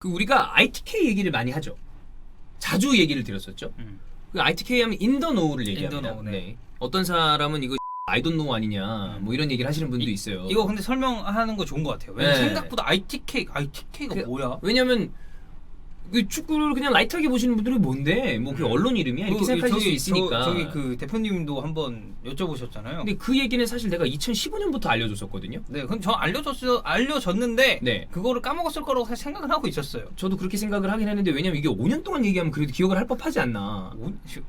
그 우리가 ITK 얘기를 많이 하죠. 자주 얘기를 드렸었죠. 그 ITK 하면 인더노우를 얘기합니다. 인더노우, 네. 어떤 사람은 이거 I don't know 아니냐 뭐 이런 얘기를 하시는 분도 있어요. 이거 근데 설명하는 거 좋은 것 같아요. 왜냐면 네. 생각보다 ITK가 뭐야? 왜냐면 그 축구를 그냥 라이트하게 보시는 분들이 뭔데 뭐 그 언론 이름이야 이렇게 생각하실 수 있으니까. 저기 그 대표님도 한번 여쭤보셨잖아요. 근데 그 얘기는 사실 내가 2015년부터 알려줬었거든요. 네, 근데 저 알려줬는데 네. 그거를 까먹었을 거라고 사실 생각을 하고 있었어요. 저도 그렇게 생각을 하긴 했는데 왜냐면 이게 5년 동안 얘기하면 그래도 기억을 할 법하지 않나.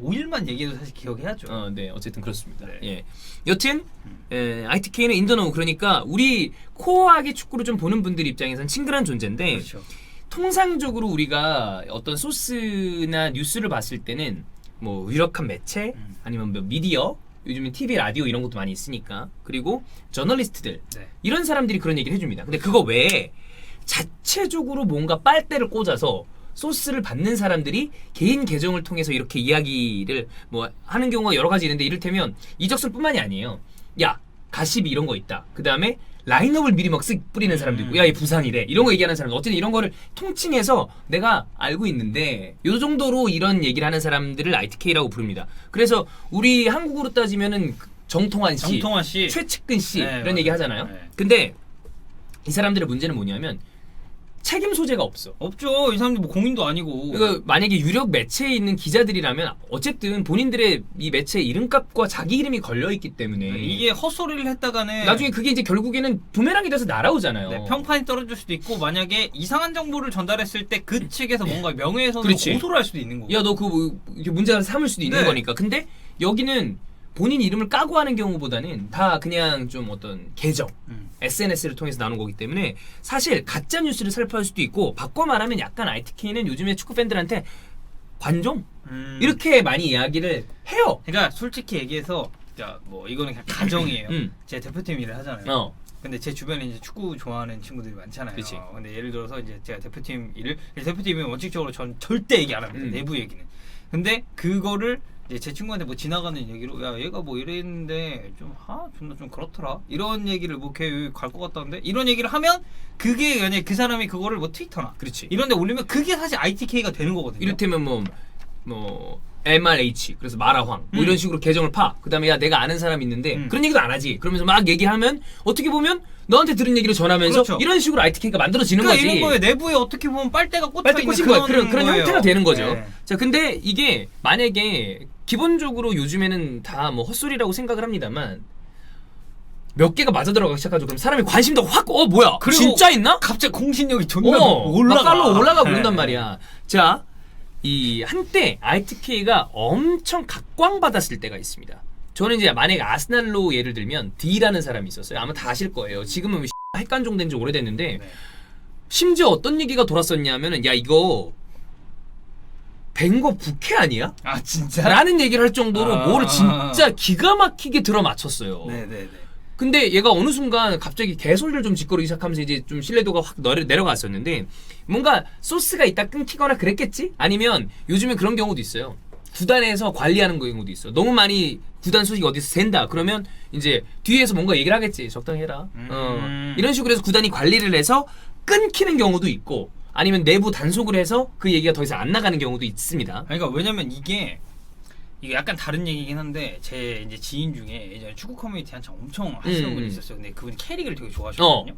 5일만 얘기해도 사실 기억해야죠. 네, 어쨌든 그렇습니다. 네. 예. 여튼 ITK는 인더노우 그러니까 우리 코어하게 축구를 좀 보는 분들 입장에선 친근한 존재인데 그렇죠. 통상적으로 우리가 어떤 소스나 뉴스를 봤을 때는 뭐 유력한 매체 아니면 뭐 미디어 요즘엔 TV, 라디오 이런 것도 많이 있으니까 그리고 저널리스트들 네. 이런 사람들이 그런 얘기를 해줍니다. 근데 그거 외에 자체적으로 뭔가 빨대를 꽂아서 소스를 받는 사람들이 개인 계정을 통해서 이렇게 이야기를 뭐 하는 경우가 여러 가지 있는데 이를테면 이적설뿐만이 아니에요. 야 가십이 이런 거 있다. 그 다음에 라인업을 미리 막 쓱 뿌리는 사람도 있고 야 얘 부상이래 이런 거 얘기하는 사람들 어쨌든 이런 거를 통칭해서 내가 알고 있는데 요 정도로 이런 얘기를 하는 사람들을 ITK라고 부릅니다. 그래서 우리 한국으로 따지면은 정통환 씨, 최측근 씨 네, 이런 맞아요. 얘기 하잖아요. 네. 근데 이 사람들의 문제는 뭐냐면 책임 소재가 없어. 없죠. 이 사람들 뭐 공인도 아니고. 그러니까 만약에 유력 매체에 있는 기자들이라면 어쨌든 본인들의 이 매체 이름값과 자기 이름이 걸려 있기 때문에 이게 헛소리를 했다가는 나중에 그게 이제 결국에는 부메랑이 돼서 날아오잖아요. 네, 평판이 떨어질 수도 있고 만약에 이상한 정보를 전달했을 때 그 측에서 뭔가 명예훼손으로 그렇지. 고소를 할 수도 있는 거고. 야 너 그거 이렇게 문제가 삼을 수도 있는 네. 거니까. 근데 여기는 본인 이름을 까고 하는 경우보다는 다 그냥 좀 어떤 계정 SNS를 통해서 나오는 거기 때문에 사실 가짜 뉴스를 살포할 수도 있고 바꿔 말하면 약간 ITK는 요즘에 축구 팬들한테 관종 이렇게 많이 이야기를 해요. 그러니까 솔직히 얘기해서 자, 뭐 이거는 그냥 가정이에요. 제 대표팀 일을 하잖아요. 근데 제 주변에 이제 축구 좋아하는 친구들이 많잖아요. 그치. 근데 예를 들어서 이제 제가 대표팀 일을 대표팀은 원칙적으로 전 절대 얘기 안 합니다. 내부 얘기는. 근데 그거를 이제 제 친구한테 뭐 지나가는 얘기로 야 얘가 뭐 이랬는데 존나 좀 그렇더라 이런 얘기를 뭐 걔 갈 것 같다는데 이런 얘기를 하면 그게 만약 그 사람이 그거를 뭐 트위터나 그렇지. 이런데 올리면 그게 사실 ITK가 되는 거거든요. 이를테면 뭐 MRH 그래서 마라황 뭐 이런 식으로 계정을 파. 그다음에 야 내가 아는 사람 있는데 그런 얘기도 안 하지. 그러면서 막 얘기하면 어떻게 보면 너한테 들은 얘기를 전하면서 그렇죠. 이런 식으로 ITK가 만들어지는 그러니까 거지. 이런 거에 내부에 어떻게 보면 빨대가 꽂혀 빨대 있는 꽂힌 거야. 그런 거예요. 형태가 되는 거죠. 네. 자, 근데 이게 만약에 기본적으로 요즘에는 다 뭐 헛소리라고 생각을 합니다만 몇 개가 맞아 들어가기 시작하죠. 그럼 사람이 관심도 확 뭐야? 그리고 진짜 있나? 갑자기 공신력이 존나 막 깔로 올라가 네. 버린단 말이야. 자, 이 한때 ITK가 엄청 각광받았을 때가 있습니다. 저는 이제 만약에 아스날로 예를 들면 D라는 사람이 있었어요. 아마 다 아실 거예요. 지금은 핵관종된 지 오래됐는데 네. 심지어 어떤 얘기가 돌았었냐면은 야 이거 벵거 부캐 아니야? 아 진짜? 라는 얘기를 할 정도로 뭐를 진짜 기가 막히게 들어맞췄어요. 네네네. 근데 얘가 어느 순간 갑자기 개소리를 좀 짓거리기 시작하면서 이제 좀 신뢰도가 확 내려갔었는데 뭔가 소스가 있다 끊기거나 그랬겠지? 아니면 요즘에 그런 경우도 있어요. 구단에서 관리하는 경우도 있어. 너무 많이 구단 소식이 어디서 샌다. 그러면 이제 뒤에서 뭔가 얘기를 하겠지. 적당히 해라. 이런 식으로 해서 구단이 관리를 해서 끊기는 경우도 있고 아니면 내부 단속을 해서 그 얘기가 더 이상 안 나가는 경우도 있습니다. 그러니까 왜냐면 이게 약간 다른 얘기긴 한데 제 이제 지인 중에 예전에 축구 커뮤니티 한창 엄청 하시는 분이 있었어요. 근데 그분이 캐릭을 되게 좋아하셨거든요.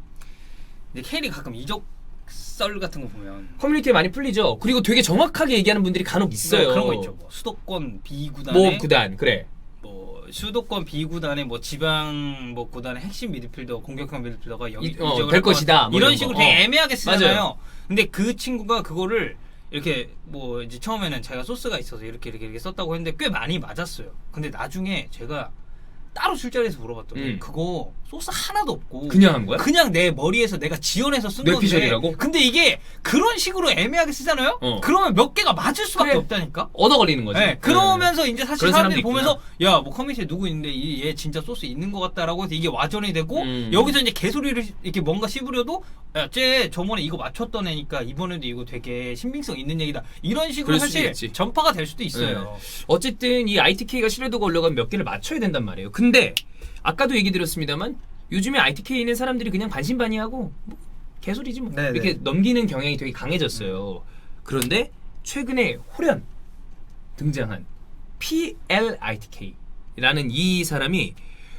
근데 캐리 가끔 이적설 같은 거 보면 커뮤니티에 많이 풀리죠. 그리고 되게 정확하게 얘기하는 분들이 간혹 있어요. 그런 거 있죠. 뭐 수도권 B 구단의 뭐 구단 그래. 뭐 수도권 B 구단의 뭐 지방 뭐 구단의 핵심 미드필더 공격형 미드필더가 여기 이적을 될 것이다. 뭐 이런 식으로 되게 애매하게 쓰잖아요. 맞아요. 근데 그 친구가 그거를 이렇게 뭐 이제 처음에는 제가 소스가 있어서 이렇게 썼다고 했는데 꽤 많이 맞았어요. 근데 나중에 제가 따로 술자리에서 물어봤더니 그거 소스 하나도 없고 그냥 한 거야? 그냥 내 머리에서 내가 지어내서 쓴 건데 뇌피셜이라고? 근데 이게 그런 식으로 애매하게 쓰잖아요? 그러면 몇 개가 맞을 수밖에 그래. 없다니까? 얻어 걸리는 거지. 네, 그러면서 이제 사실 그런 사람들이 사람도 보면서 야 뭐 커뮤니티에 누구 있는데 얘 진짜 소스 있는 것 같다라고 해서 이게 와전이 되고 여기서 이제 개소리를 이렇게 뭔가 씹으려도 야 쟤 저번에 이거 맞췄던 애니까 이번에도 이거 되게 신빙성 있는 얘기다 이런 식으로 그럴 수도 사실 있지. 전파가 될 수도 있어요. 어쨌든 이 ITK가 신뢰도가 올라가면 몇 개를 맞춰야 된단 말이에요. 근데 아까도 얘기 드렸습니다만 요즘에 ITK 있는 사람들이 그냥 반신반의하고 뭐 개소리지 뭐 네네. 이렇게 넘기는 경향이 되게 강해졌어요. 그런데 최근에 호련 등장한 PLITK라는 이 사람이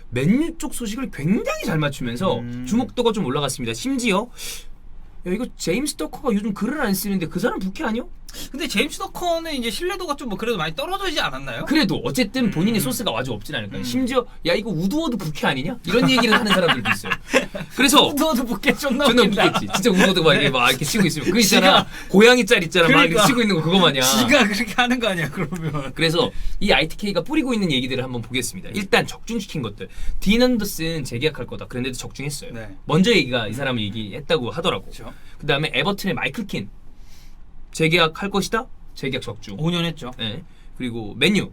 맨유 쪽 소식을 굉장히 잘 맞추면서 주목도가 좀 올라갔습니다. 심지어 야 이거 제임스 더커가 요즘 글을 안 쓰는데 그 사람 부캐 아니요? 근데 제임스 더커는 이제 신뢰도가 좀 뭐 그래도 많이 떨어지지 않았나요? 그래도 어쨌든 본인의 소스가 아주 없진 않을까요? 심지어 야 이거 우드워드 부캐 아니냐? 이런 얘기를 하는 사람들도 있어요. 그래서 우드워드 부캐 존나 존나 웃긴다. 웃기겠지. 진짜 우드워드가 막 이렇게 치고 있으면 그거 있잖아. 고양이 짤 있잖아. 막 이렇게 그러니까. 치고 있는 거 그거 마냥. 지가 그렇게 하는 거 아니야 그러면. 그래서 이 ITK가 뿌리고 있는 얘기들을 한번 보겠습니다. 일단 적중시킨 것들. 딘 언더슨 재계약할 거다. 그런데도 적중했어요. 네. 먼저 얘기가 이 사람이 얘기했다고 하더라고. 그렇죠. 그 다음에 에버튼의 마이클 킨 재계약할 것이다. 재계약 적중. 5년 했죠. 네. 그리고 맨유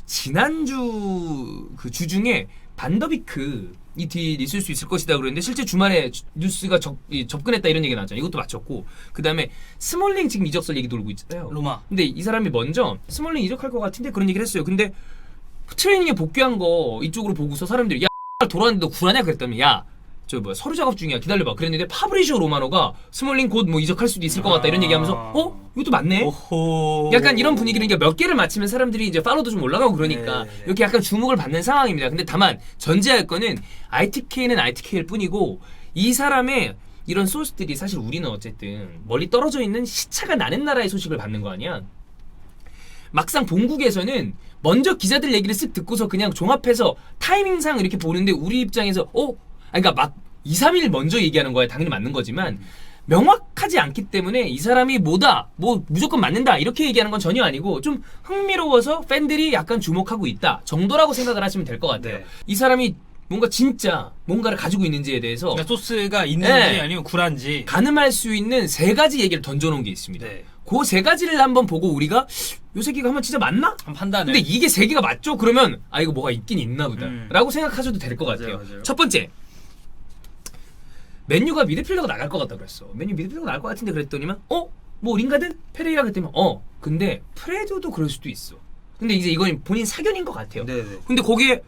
지난주 그 주 중에 반더비크 이 딜 있을 수 있을 것이다 그랬는데 실제 주말에 뉴스가 접근했다 이런 얘기가 나왔잖아요. 이것도 맞췄고 그 다음에 스몰링 지금 이적설 얘기 돌고 있잖아요. 로마. 근데 이 사람이 먼저 스몰링 이적할 것 같은데 그런 얘기를 했어요. 근데 트레이닝에 복귀한 거 이쪽으로 보고서 사람들이 야 돌아왔는데 너 굴하냐 그랬더니 야 저 뭐야 서류 작업 중이야 기다려봐 그랬는데 파브리지오 로마노가 스몰링 곧 뭐 이적할 수도 있을 것 같다 이런 얘기하면서 이것도 맞네. 오호. 약간 이런 분위기를 이제 몇 개를 맞히면 사람들이 이제 팔로도 좀 올라가고 그러니까 네. 이렇게 약간 주목을 받는 상황입니다. 근데 다만 전제할 거는 ITK는 ITK일 뿐이고 이 사람의 이런 소스들이 사실 우리는 어쨌든 멀리 떨어져 있는 시차가 나는 나라의 소식을 받는 거 아니야. 막상 본국에서는 먼저 기자들 얘기를 쓱 듣고서 그냥 종합해서 타이밍상 이렇게 보는데 우리 입장에서 그러니까 막 2, 3일 먼저 얘기하는 거야. 당연히 맞는 거지만 명확하지 않기 때문에 이 사람이 뭐다, 뭐 무조건 맞는다 이렇게 얘기하는 건 전혀 아니고 좀 흥미로워서 팬들이 약간 주목하고 있다 정도라고 생각을 하시면 될 것 같아요. 네. 이 사람이 뭔가 진짜 뭔가를 가지고 있는지에 대해서 그러니까 소스가 있는지 네. 아니면 굴한지. 가늠할 수 있는 세 가지 얘기를 던져놓은 게 있습니다. 네. 그 세 가지를 한번 보고 우리가 요 새끼가 하면 진짜 맞나? 한 판단을. 근데 이게 세 개가 맞죠? 그러면 이거 뭐가 있긴 있나 보다 라고 생각하셔도 될 것 같아요. 맞아요. 첫 번째 맨유가 미드필더가 나갈 것 같다 그랬어. 맨유 미드필더가 나갈 것 같은데 그랬더니만 뭐 링가드? 페레이라 그랬더니 근데 프레드도 그럴 수도 있어. 근데 이제 이건 본인 사견인 것 같아요. 네네. 근데 거기에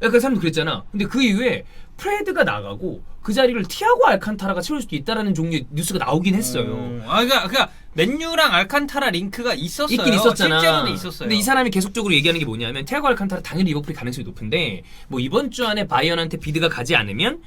약간 사람도 그랬잖아. 근데 그 이후에 프레드가 나가고 그 자리를 티아고 알칸타라가 채울 수도 있다라는 종류의 뉴스가 나오긴 했어요. 그러니까 맨유랑 알칸타라 링크가 있었어요. 있긴 있었잖아. 실제로는 있었어요. 근데 이 사람이 계속적으로 얘기하는 게 뭐냐면 티아고 알칸타라 당연히 리버풀이 가능성이 높은데 뭐 이번 주 안에 바이언한테 비드가 가지 않으면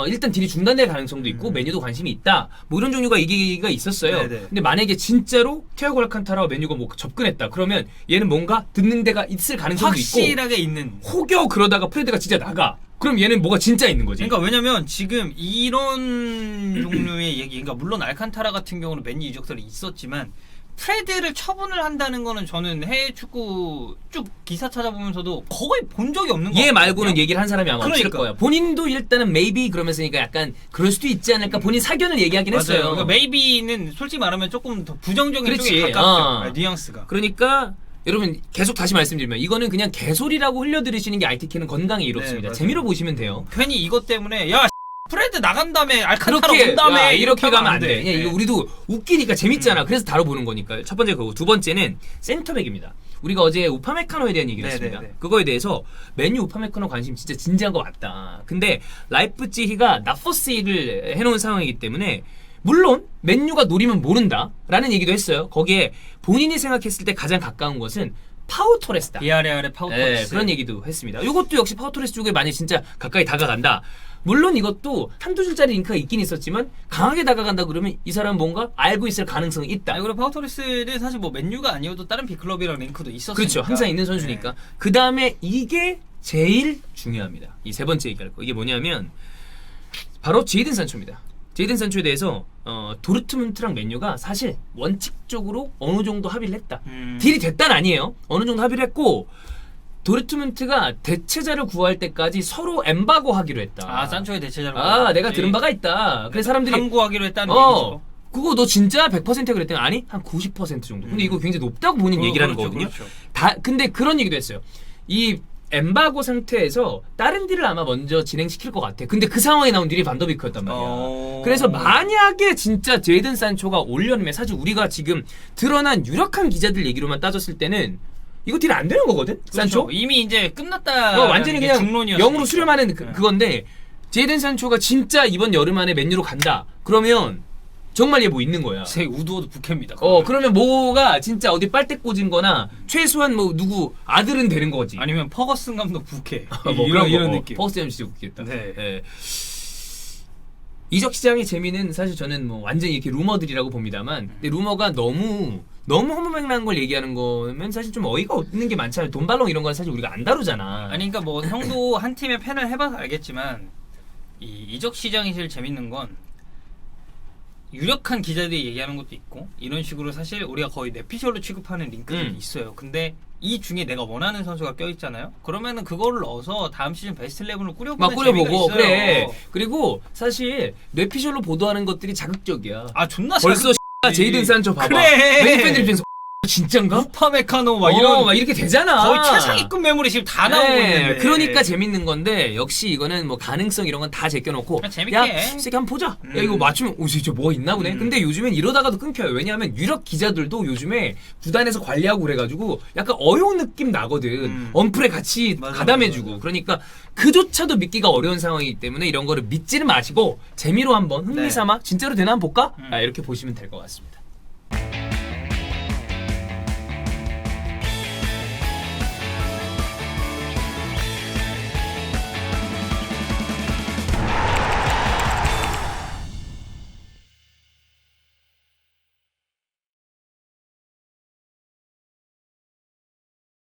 일단 딜이 중단될 가능성도 있고 맨유도 관심이 있다. 뭐 이런 종류가 얘기가 있었어요. 네네. 근데 만약에 진짜로 티아고 알칸타라와 맨유가 뭐 접근했다. 그러면 얘는 뭔가 듣는 데가 있을 가능성도 있고 확실하게 있는. 혹여 그러다가 프레드가 진짜 나가. 그럼 얘는 뭐가 진짜 있는 거지. 그러니까 왜냐면 지금 이런 종류의 얘기, 그러니까 물론 알칸타라 같은 경우는 맨유 이적설이 있었지만 프레드를 처분을 한다는 거는 저는 해외 축구 쭉 기사 찾아보면서도 거의 본 적이 없는 거 얘 같거든요. 말고는 얘기를 한 사람이 아마 없을 그러니까. 거야. 본인도 일단은 maybe 그러면서니까 약간 그럴 수도 있지 않을까 본인 사견을 얘기하긴 맞아요. 했어요. 그러니까 메이비는 솔직히 말하면 조금 더 부정적인 그렇지. 쪽에 가깝죠. 뉘앙스가. 그러니까 여러분 계속 다시 말씀드리면 이거는 그냥 개소리라고 흘려들으시는 게 ITK는 건강에 이롭습니다. 맞아요. 재미로 보시면 돼요. 괜히 이것 때문에 야 프레드 나간 다음에 알칸타라 그렇게 온 다음에 이렇게 가면 안 돼. 돼. 그냥 이거 우리도 웃기니까 재밌잖아. 그래서 다뤄보는 거니까. 첫 번째 그거. 두 번째는 센터백입니다. 우리가 어제 우파메카노에 대한 얘기를 했습니다. 네네네. 그거에 대해서 맨유 우파메카노 관심 진짜 진지한 거 맞다. 근데 라이프치히가 나포스를 해놓은 상황이기 때문에 물론 맨유가 노리면 모른다라는 얘기도 했어요. 거기에 본인이 생각했을 때 가장 가까운 것은 파우토레스다. 비아레알의 파우토레스. 네, 그런 얘기도 했습니다. 이것도 역시 파우토레스 쪽에 만약 진짜 가까이 다가간다. 물론 이것도 한두 줄짜리 링크가 있긴 있었지만 강하게 다가간다 그러면 이 사람은 뭔가 알고 있을 가능성이 있다. 아니, 그리고 파우토레스는 사실 뭐 맨유가 아니어도 다른 빅클럽이랑 링크도 있었으니까. 그렇죠. 항상 있는 선수니까. 네. 그 다음에 이게 제일 중요합니다. 이 세 번째 얘기할 거. 이게 뭐냐면 바로 제이든 산초입니다. 제이든 산초에 대해서 도르트문트랑 맨유가 사실 원칙적으로 어느 정도 합의를 했다. 딜이 됐다는 아니에요. 어느 정도 합의를 했고 도르트문트가 대체자를 구할 때까지 서로 엠바고 하기로 했다. 산초의 대체자로. 내가 들은 바가 있다. 그래서 사람들이 탐구하기로 했다는 얘기죠. 그거 너 진짜 100%야 그랬더니 아니 한 90% 정도. 근데 이거 굉장히 높다고 본인 얘기를 하는 거거든요. 그렇죠. 근데 그런 얘기도 했어요. 이 엠바고 상태에서 다른 딜을 아마 먼저 진행시킬 것 같아. 근데 그 상황에 나온 딜이 반더비크였단 말이야. 그래서 만약에 진짜 제이든 산초가 올려면 사실 우리가 지금 드러난 유력한 기자들 얘기로만 따졌을 때는 이거 딜 안 되는 거거든. 그렇죠. 산초 이미 이제 끝났다. 완전히 그냥 중론이었으니까. 영으로 수렴하는 그건데 제이든 산초가 진짜 이번 여름 안에 맨유로 간다. 그러면 정말 얘 뭐 있는 거야. 제 우드워드 부캐입니다. 그러면 뭐가 진짜 어디 빨대 꽂은 거나 최소한 뭐 누구 아들은 되는 거지. 아니면 퍼거슨 감독 부캐. 뭐 이런 느낌. 퍼거슨 진짜 웃기겠다. 네. 예. 이적 시장의 재미는 사실 저는 뭐 완전히 이렇게 루머들이라고 봅니다만, 근데 루머가 너무 허무맹랑한 걸 얘기하는 거면 사실 좀 어이가 없는 게 많잖아요. 돈발롱 이런 건 사실 우리가 안 다루잖아. 아니 그러니까 뭐 형도 한 팀의 팬을 해봐서 알겠지만 이 이적 시장이 제일 재밌는 건 유력한 기자들이 얘기하는 것도 있고 이런 식으로 사실 우리가 거의 내피셜로 취급하는 링크들이 있어요. 근데 이 중에 내가 원하는 선수가 껴있잖아요. 그러면은 그거를 넣어서 다음 시즌 베스트 11을 꾸려보는 막 꾸려보고 재미가 있어요. 그래. 그리고 사실 뇌피셜로 보도하는 것들이 자극적이야. 아 존나 벌써 제이든 산초 봐봐. 그래. 맨유 팬들 입장에서 진짠가? 우파메카노 막 이런 막 이렇게 되잖아. 거의 최상위급 매물이 지금 다 나오고 있는데. 그러니까 재밌는 건데 역시 이거는 뭐 가능성 이런 건 다 제껴놓고 그냥 재밌게 야, 해. 새끼 한번 보자. 야 이거 맞추면 진짜 뭐가 있나 보네. 근데 요즘엔 이러다가도 끊겨요. 왜냐하면 유럽 기자들도 요즘에 구단에서 관리하고 그래가지고 약간 어려운 느낌 나거든. 언플에 같이 맞아, 가담해주고. 맞아. 그러니까 그조차도 믿기가 어려운 상황이기 때문에 이런 거를 믿지는 마시고 재미로 한번 흥미 삼아 진짜로 되나 한번 볼까? 이렇게 보시면 될 것 같습니다.